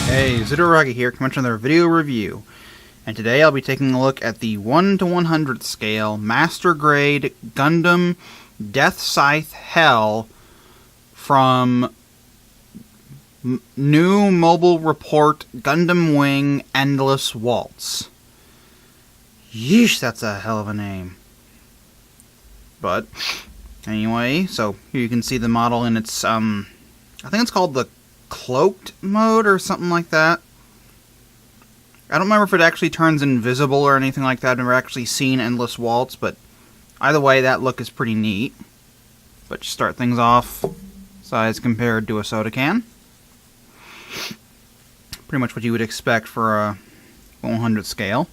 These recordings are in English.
Hey, Zidoragi here, coming to another video review. And today I'll be taking a look at the 1 to 100 scale Master Grade Gundam Deathscythe Hell from New Mobile Report Gundam Wing Endless Waltz. Yeesh, that's a hell of a name. But, anyway, so here you can see the model in its, I think it's called the cloaked mode or something like that. I don't remember if it actually turns invisible or anything like that. I've never actually seen Endless Waltz, but either way, that look is pretty neat. But to start things off, size compared to a soda can. Pretty much what you would expect for a 100 scale.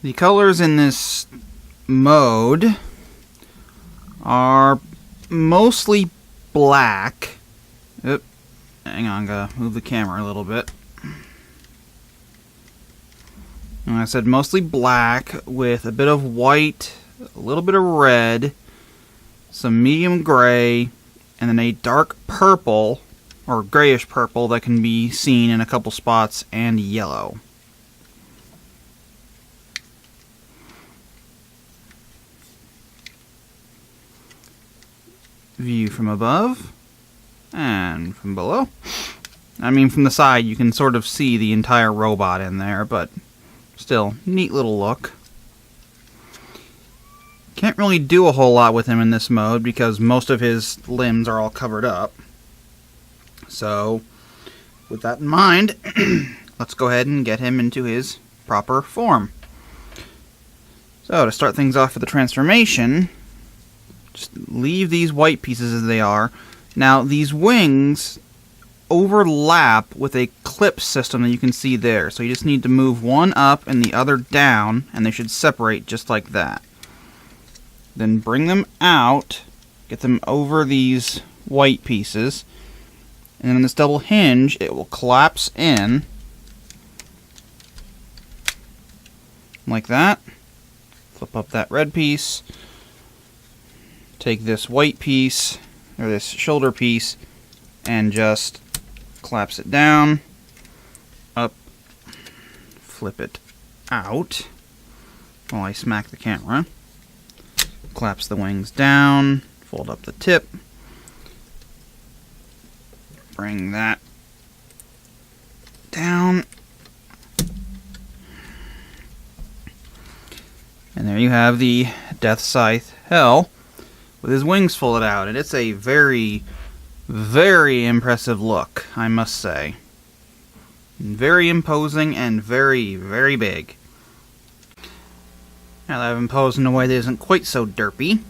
The colors in this mode are mostly black. Oop, hang on, gotta move the camera a little bit. And I said mostly black with a bit of white, a little bit of red, some medium gray, and then a dark purple, or grayish purple, that can be seen in a couple spots, and yellow. View from above and from below. I mean, from the side you can sort of see the entire robot in there, but still, neat little look. Can't really do a whole lot with him in this mode because most of his limbs are all covered up. So, with that in mind, let's go ahead and get him into his proper form. So, to start things off with the transformation, just leave these white pieces as they are. Now, these wings overlap with a clip system that you can see there. So you just need to move one up and the other down, and they should separate just like that. Then bring them out, get them over these white pieces, and then on this double hinge, it will collapse in like that. Flip up that red piece, take this white piece, or this shoulder piece, and just collapse it down, up, flip it out while I smack the camera, collapse the wings down, fold up the tip, bring that down, and there you have the Deathscythe Hell with his wings folded out, and it's a very, very impressive look, I must say. Very imposing and very, very big. Now that I've imposed in a way that isn't quite so derpy,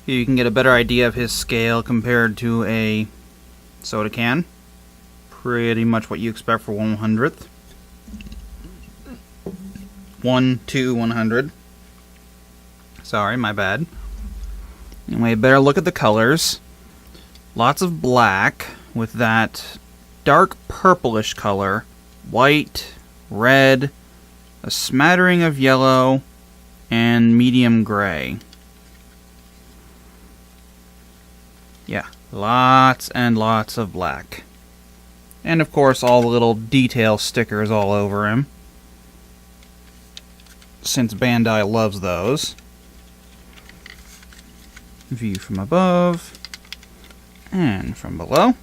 here you can get a better idea of his scale compared to a soda can. Pretty much what you expect for 1/100th. 1 to 100. Sorry, my bad. Anyway, better look at the colors. Lots of black with that dark purplish color, white, red, a smattering of yellow, and medium gray. Yeah, lots and lots of black. And of course all the little detail stickers all over him, since Bandai loves those. View from above and from below.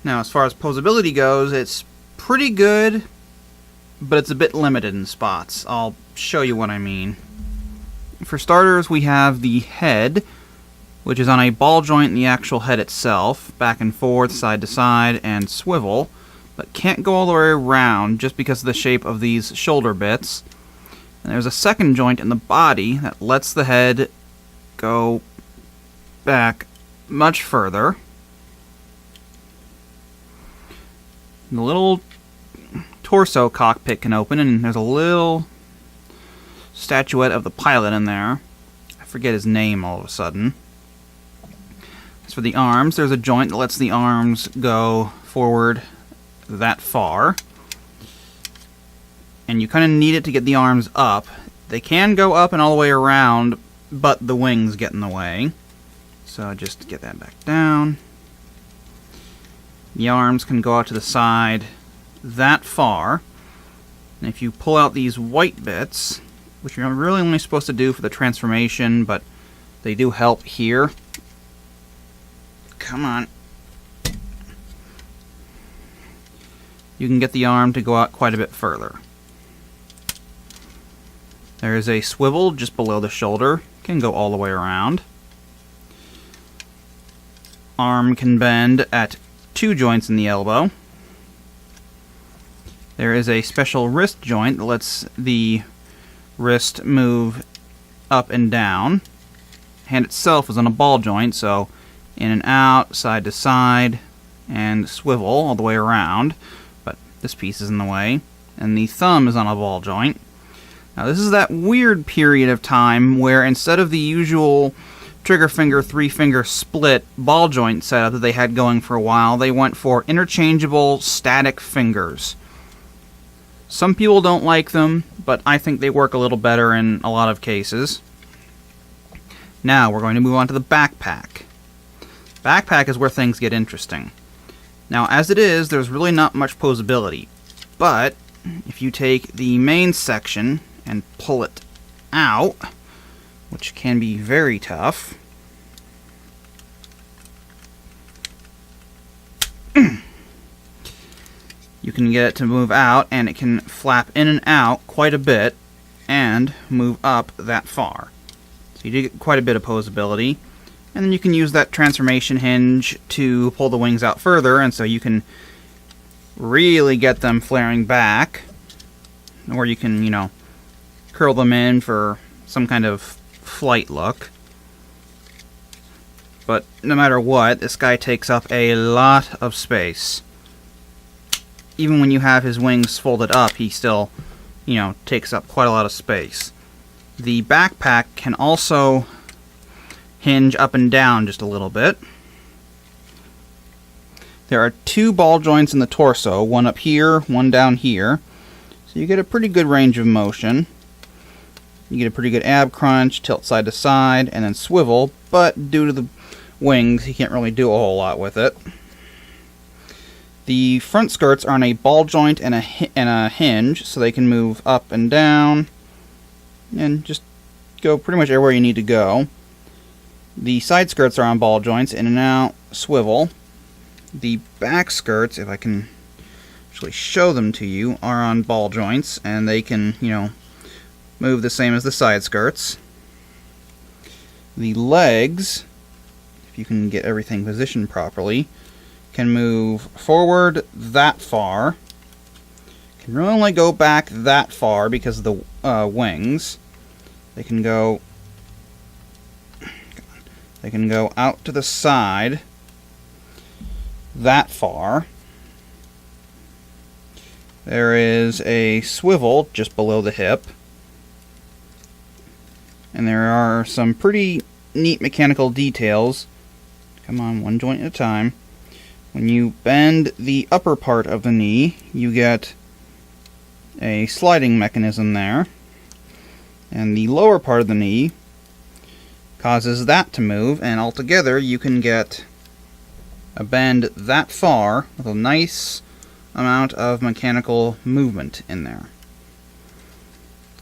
Now, as far as posability goes, it's pretty good, but it's a bit limited in spots. I'll show you what I mean. For starters, we have the head, which is on a ball joint in the actual head itself, back and forth, side to side, and swivel, but can't go all the way around just because of the shape of these shoulder bits. And there's a second joint in the body that lets the head go back much further. The little torso cockpit can open, and there's a little statuette of the pilot in there. I forget his name all of a sudden. As for the arms, there's a joint that lets the arms go forward that far. and you kind of need it to get the arms up. They can go up and all the way around, but the wings get in the way. So just get that back down. The arms can go out to the side that far. And if you pull out these white bits, which you're really only supposed to do for the transformation, but they do help here. Come on. You can get the arm to go out quite a bit further. There is a swivel just below the shoulder. Can go all the way around. Arm can bend at 2 joints in the elbow. There is a special wrist joint that lets the wrist move up and down. Hand itself is on a ball joint, so in and out, side to side, and swivel all the way around. But this piece is in the way. And the thumb is on a ball joint. Now this is that weird period of time where instead of the usual trigger finger, 3-finger split ball joint setup that they had going for a while, they went for interchangeable static fingers. Some people don't like them, but I think they work a little better in a lot of cases. Now we're going to move on to the backpack. Backpack is where things get interesting. Now as it is, there's really not much posability, but if you take the main section and pull it out, which can be very tough. You can get it to move out, and it can flap in and out quite a bit, and move up that far. So you do get quite a bit of posability, and then you can use that transformation hinge to pull the wings out further, and so you can really get them flaring back, or you can, you know, curl them in for some kind of flight look. But no matter what, this guy takes up a lot of space. Even when you have his wings folded up, he still, you know, takes up quite a lot of space. The backpack can also hinge up and down just a little bit. There are 2 ball joints in the torso, one up here, one down here. So you get a pretty good range of motion. You get a pretty good ab crunch, tilt side to side, and then swivel, but due to the wings, you can't really do a whole lot with it. The front skirts are on a ball joint and a hinge, so they can move up and down, and just go pretty much everywhere you need to go. The side skirts are on ball joints, in and out, swivel. The back skirts, if I can actually show them to you, are on ball joints, and they can, you know, move the same as the side skirts. The legs, if you can get everything positioned properly, can move forward that far. Can really only go back that far because of the wings. They can go out to the side that far. There is a swivel just below the hip. And there are some pretty neat mechanical details. Come on, one joint at a time. When you bend the upper part of the knee, you get a sliding mechanism there. And the lower part of the knee causes that to move, and altogether you can get a bend that far with a nice amount of mechanical movement in there.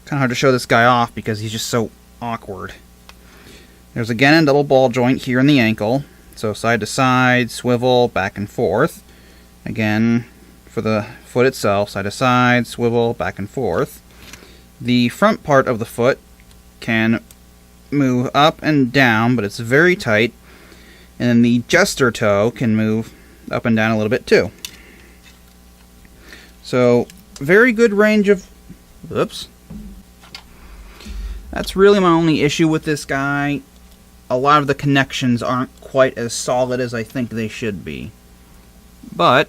Kind of hard to show this guy off because he's just so awkward. There's again a double ball joint here in the ankle, so side to side, swivel, back and forth. Again, for the foot itself, side to side, swivel, back and forth. The front part of the foot can move up and down, but it's very tight. And then the jester toe can move up and down a little bit too. So, very good range of... Oops. That's really my only issue with this guy. A lot of the connections aren't quite as solid as I think they should be. But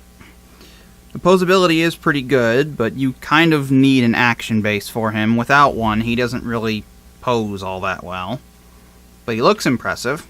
the posability is pretty good, but you kind of need an action base for him. Without one, he doesn't really pose all that well. But he looks impressive.